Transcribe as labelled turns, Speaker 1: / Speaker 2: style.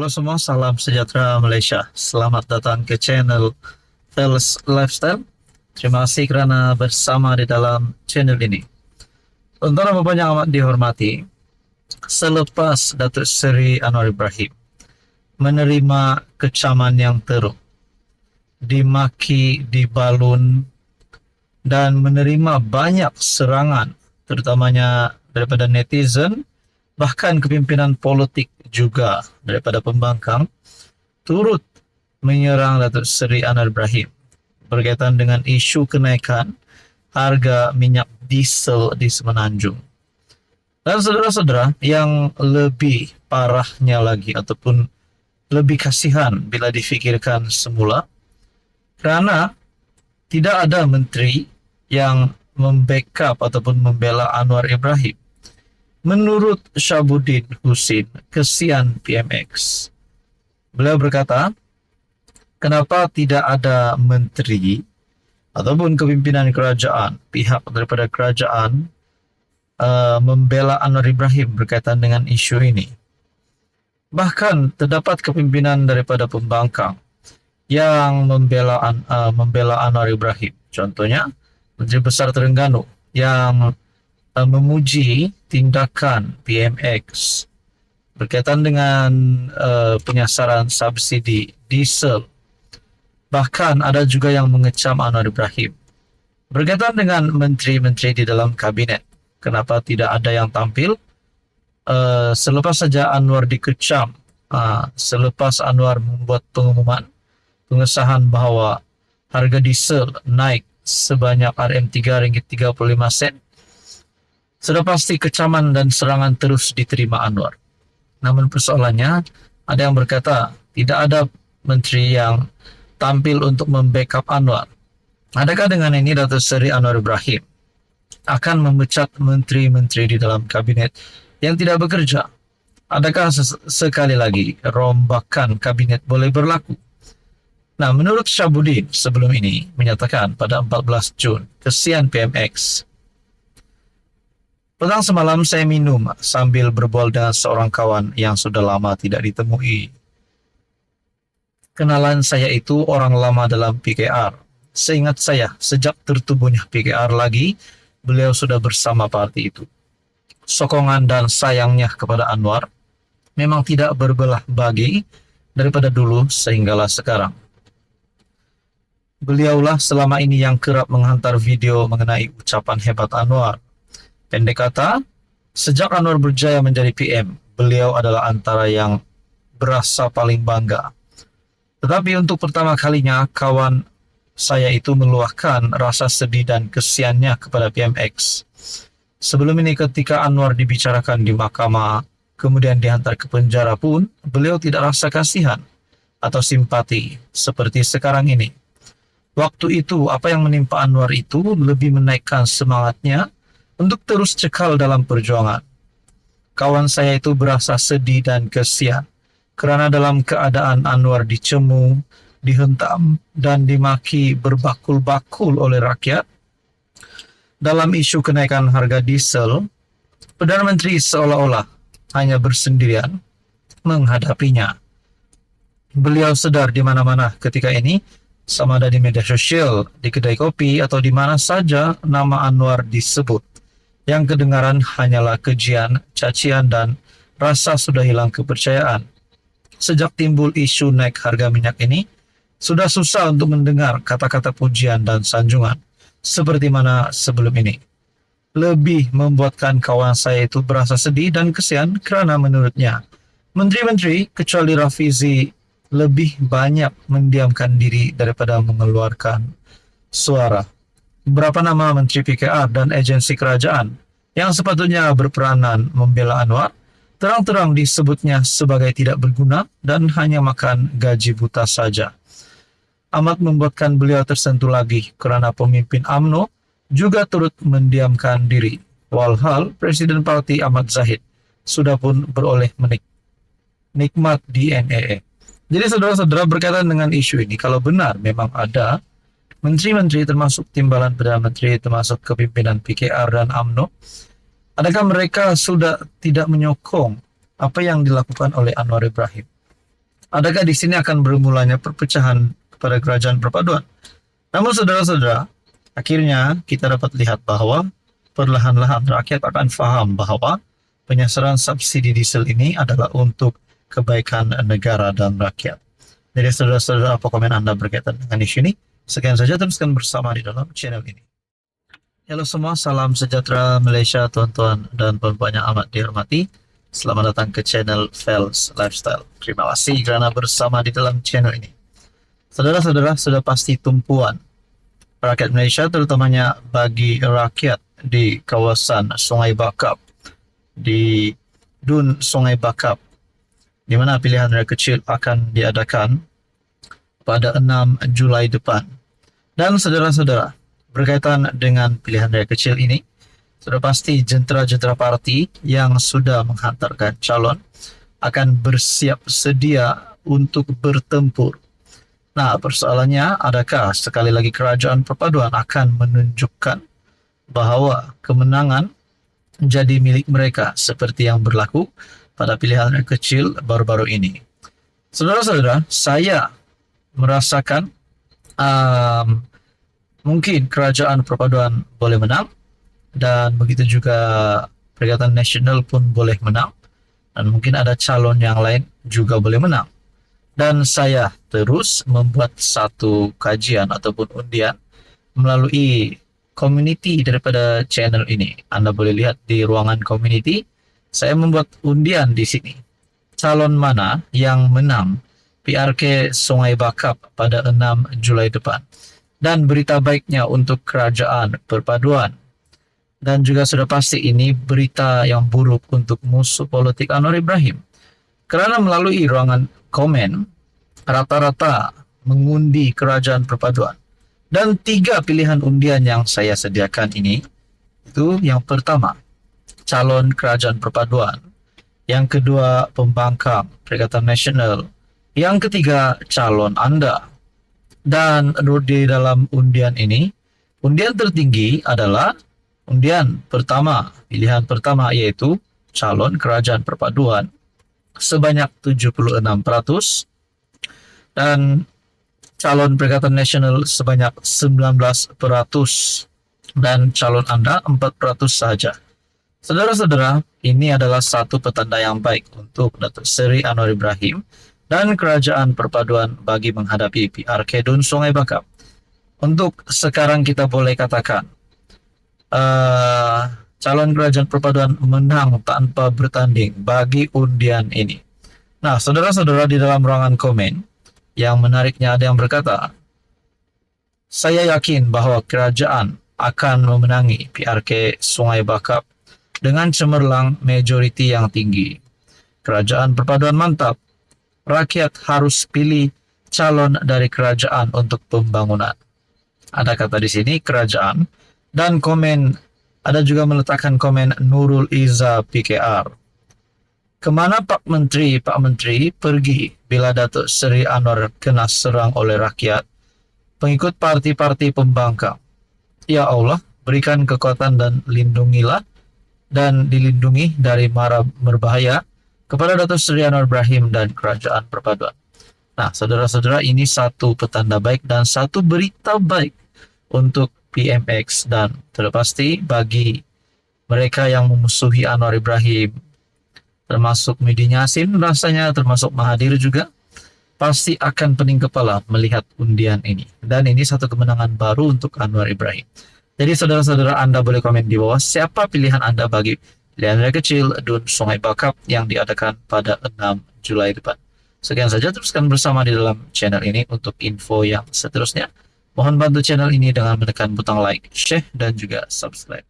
Speaker 1: Halo semua, salam sejahtera Malaysia. Selamat datang ke channel Tales Lifestyle. Terima kasih kerana bersama di dalam channel ini. Tuan-tuan dan puan yang amat dihormati, selepas Datuk Seri Anwar Ibrahim menerima kecaman yang teruk, dimaki, dibalun, dan menerima banyak serangan, terutamanya daripada netizen, bahkan kepimpinan politik juga daripada pembangkang, turut menyerang Datuk Seri Anwar Ibrahim berkaitan dengan isu kenaikan harga minyak diesel di Semenanjung. Dan saudara-saudara, yang lebih parahnya lagi ataupun lebih kasihan bila difikirkan semula, kerana tidak ada menteri yang membackup ataupun membela Anwar Ibrahim. Menurut Syabuddin Husin, kesian PMX, beliau berkata, kenapa tidak ada menteri ataupun kepimpinan kerajaan, pihak daripada kerajaan membela Anwar Ibrahim berkaitan dengan isu ini. Bahkan terdapat kepimpinan daripada pembangkang yang membela Anwar Ibrahim. Contohnya, Menteri Besar Terengganu yang memuji tindakan PMX berkaitan dengan penyasaran subsidi diesel. Bahkan ada juga yang mengecam Anwar Ibrahim berkaitan dengan menteri-menteri di dalam kabinet. Kenapa tidak ada yang tampil? Selepas saja Anwar dikecam, selepas Anwar membuat pengumuman pengesahan bahawa harga diesel naik sebanyak RM3.35, sudah pasti kecaman dan serangan terus diterima Anwar. Namun persoalannya, ada yang berkata tidak ada menteri yang tampil untuk membackup Anwar. Adakah dengan ini Datuk Seri Anwar Ibrahim akan memecat menteri-menteri di dalam kabinet yang tidak bekerja? Adakah sekali lagi rombakan kabinet boleh berlaku? Nah, menurut Syabuddin sebelum ini menyatakan pada 14 Jun, kesian PMX. Petang semalam saya minum sambil berbual dengan seorang kawan yang sudah lama tidak ditemui. Kenalan saya itu orang lama dalam PKR. Seingat saya, sejak tertubuhnya PKR lagi, beliau sudah bersama parti itu. Sokongan dan sayangnya kepada Anwar memang tidak berbelah bagi daripada dulu sehinggalah sekarang. Beliaulah selama ini yang kerap menghantar video mengenai ucapan hebat Anwar. Pendek kata, sejak Anwar berjaya menjadi PM, beliau adalah antara yang berasa paling bangga. Tetapi untuk pertama kalinya, kawan saya itu meluahkan rasa sedih dan kesiannya kepada PMX. Sebelum ini ketika Anwar dibicarakan di mahkamah, kemudian dihantar ke penjara pun, beliau tidak rasa kasihan atau simpati seperti sekarang ini. Waktu itu, apa yang menimpa Anwar itu lebih menaikkan semangatnya untuk terus cekal dalam perjuangan. Kawan saya itu berasa sedih dan kesian kerana dalam keadaan Anwar dicemu, dihentam dan dimaki berbakul-bakul oleh rakyat dalam isu kenaikan harga diesel, Perdana Menteri seolah-olah hanya bersendirian menghadapinya. Beliau sedar di mana-mana ketika ini, sama ada di media sosial, di kedai kopi, atau di mana saja nama Anwar disebut. Yang kedengaran hanyalah kejian, cacian, dan rasa sudah hilang kepercayaan. Sejak timbul isu naik harga minyak ini, sudah susah untuk mendengar kata-kata pujian dan sanjungan, seperti mana sebelum ini. Lebih membuatkan kawan saya itu berasa sedih dan kesian kerana menurutnya, menteri-menteri kecuali Rafizi lebih banyak mendiamkan diri daripada mengeluarkan suara. Beberapa nama menteri PKR dan agensi kerajaan yang sepatutnya berperanan membela Anwar, terang-terang disebutnya sebagai tidak berguna dan hanya makan gaji buta saja. Amat membuatkan beliau tersentuh lagi kerana pemimpin UMNO juga turut mendiamkan diri. Walhal Presiden Parti Ahmad Zahid sudah pun beroleh nikmat di NAA. Jadi saudara-saudara, berkaitan dengan isu ini, kalau benar memang ada menteri-menteri termasuk timbalan Perdana Menteri, termasuk kepimpinan PKR dan UMNO, adakah mereka sudah tidak menyokong apa yang dilakukan oleh Anwar Ibrahim? Adakah di sini akan bermulanya perpecahan kepada kerajaan perpaduan? Namun saudara-saudara, akhirnya kita dapat lihat bahwa perlahan-lahan rakyat akan paham bahwa penyasaran subsidi diesel ini adalah untuk kebaikan negara dan rakyat. Jadi saudara-saudara, apa komen Anda berkaitan dengan isu ini? Sekian saja, teruskan bersama di dalam channel ini. Halo semua, salam sejahtera Malaysia, tuan-tuan dan puan-puan yang amat dihormati. Selamat datang ke channel Fels Lifestyle. Terima kasih kerana bersama di dalam channel ini. Saudara-saudara, sudah pasti tumpuan rakyat Malaysia, terutamanya bagi rakyat di kawasan Sungai Bakap, di Dun Sungai Bakap, di mana pilihan raya kecil akan diadakan pada 6 Julai depan. Dan saudara-saudara, berkaitan dengan pilihan raya kecil ini, sudah pasti jentera-jentera parti yang sudah menghantarkan calon akan bersiap sedia untuk bertempur. Nah, persoalannya, adakah sekali lagi kerajaan perpaduan akan menunjukkan bahawa kemenangan jadi milik mereka seperti yang berlaku pada pilihan raya kecil baru-baru ini? Saudara-saudara, saya merasakan mungkin kerajaan perpaduan boleh menang, dan begitu juga Perikatan Nasional pun boleh menang, dan mungkin ada calon yang lain juga boleh menang. Dan saya terus membuat satu kajian ataupun undian melalui community daripada channel ini. Anda boleh lihat di ruangan community, saya membuat undian di sini. Calon mana yang menang PRK Sungai Bakap pada 6 Julai depan. Dan berita baiknya untuk kerajaan perpaduan. Dan juga sudah pasti ini berita yang buruk untuk musuh politik Anwar Ibrahim. Kerana melalui ruangan komen, rata-rata mengundi kerajaan perpaduan. Dan 3 pilihan undian yang saya sediakan ini, itu yang pertama, calon kerajaan perpaduan. Yang kedua, pembangkang Perikatan Nasional. Yang ketiga, calon Anda. Dan di dalam undian ini, undian tertinggi adalah undian pertama, pilihan pertama, yaitu calon kerajaan perpaduan sebanyak 76%, dan calon Perikatan Nasional sebanyak 19%, dan calon Anda 4% saja. Saudara-saudara, ini adalah satu petanda yang baik untuk Datuk Seri Anwar Ibrahim dan kerajaan perpaduan bagi menghadapi PRK Dun Sungai Bakap. Untuk sekarang kita boleh katakan calon kerajaan perpaduan menang tanpa bertanding bagi undian ini. Nah, saudara-saudara, di dalam ruangan komen, yang menariknya ada yang berkata, saya yakin bahwa kerajaan akan memenangi PRK Sungai Bakap dengan cemerlang majoriti yang tinggi. Kerajaan perpaduan mantap. Rakyat harus pilih calon dari kerajaan untuk pembangunan. Ada kata di sini kerajaan, dan komen ada juga meletakkan komen Nurul Iza PKR. Kemana Pak Menteri pergi bila Datuk Seri Anwar kena serang oleh rakyat, pengikut parti-parti pembangkang? Ya Allah, berikan kekuatan dan lindungilah dan dilindungi dari mara berbahaya kepada Datuk Seri Anwar Ibrahim dan kerajaan perpaduan. Nah, saudara-saudara, ini satu petanda baik dan satu berita baik untuk PMX, dan terpasti bagi mereka yang memusuhi Anwar Ibrahim, termasuk Midi Yassin rasanya, termasuk Mahathir juga, pasti akan pening kepala melihat undian ini. Dan ini satu kemenangan baru untuk Anwar Ibrahim. Jadi saudara-saudara, Anda boleh komen di bawah siapa pilihan Anda bagi pilihan raya kecil Dun Sungai Bakap yang diadakan pada 6 Julai depan. Sekian saja, teruskan bersama di dalam channel ini untuk info yang seterusnya. Mohon bantu channel ini dengan menekan butang like, share, dan juga subscribe.